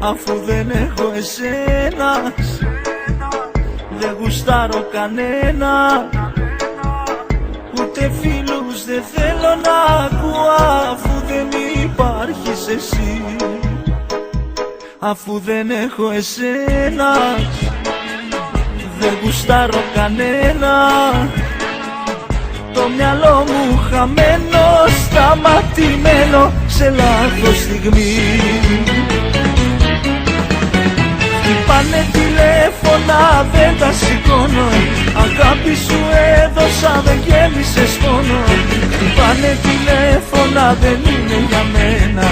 Αφού δεν έχω εσένα, δεν γουστάρω κανένα, ούτε φίλους δεν θέλω να ακούω. Αφού δεν υπάρχεις εσύ, αφού δεν έχω εσένα, δεν γουστάρω κανένα. Το μυαλό μου χαμένο, σταματημένο σε λάθος στιγμή. Χτυπάνε τηλέφωνα, δεν τα σηκώνω. Αγάπη σου έδωσα, με γέμισες πόνο. Χτυπάνε τηλέφωνα, δεν είναι για μένα,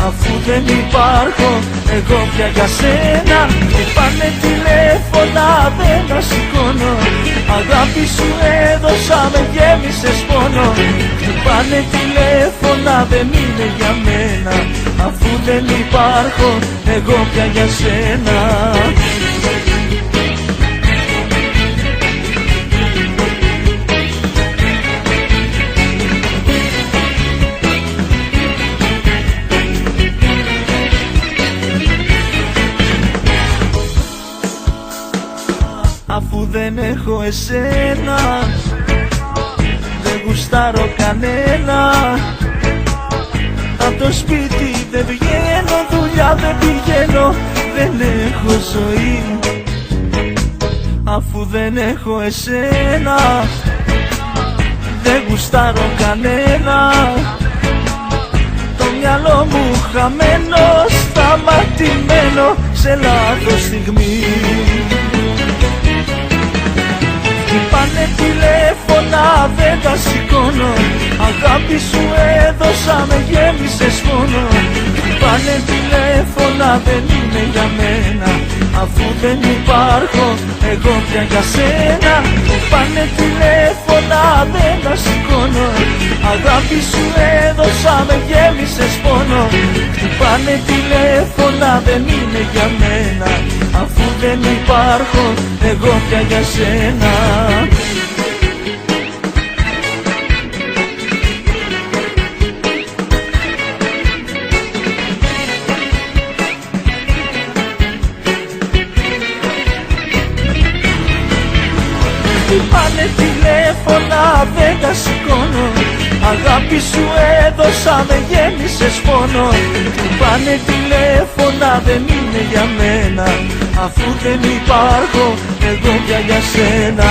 αφού δεν υπάρχω εγώ πια για σένα. Χτυπάνε τηλέφωνα, δεν τα σηκώνω. Αγάπη σου έδωσα, με γέμισες πόνο. Χτυπάνε τηλέφωνα, δεν είναι για μένα, αφού δεν υπάρχω εγώ πια για σένα. Αφού δεν έχω εσένα, δεν γουστάρω κανένα. Απ' το σπίτι δεν βγαίνω, δουλειά δεν πηγαίνω, δεν έχω ζωή. Αφού δεν έχω εσένα, δεν γουστάρω κανένα. Το μυαλό μου χαμένο, σταματημένο σε λάθος στιγμή. Χτυπάνε τηλέφωνα, δεν τα σηκώνω. Αγάπη σου έδωσα, με γέμισες πόνο. Χτυπάνε τηλέφωνα, δεν είναι για μένα, αφού δεν υπάρχω εγώ πια για σένα. Χτυπάνε τηλέφωνα, δεν τα σηκώνω. Αγάπη σου έδωσα, με γέμισες πόνο. Χτυπάνε τηλέφωνα, δεν είναι για μένα, αφού δεν υπάρχω εγώ πια για σένα. Χτυπάνε τηλέφωνα, δεν τα σηκώνω. Αγάπη σου έδωσα, με γέμισες πόνο. Χτυπάνε τηλέφωνα, δεν είναι για μένα, αφού δεν υπάρχω εγώ πια για σένα.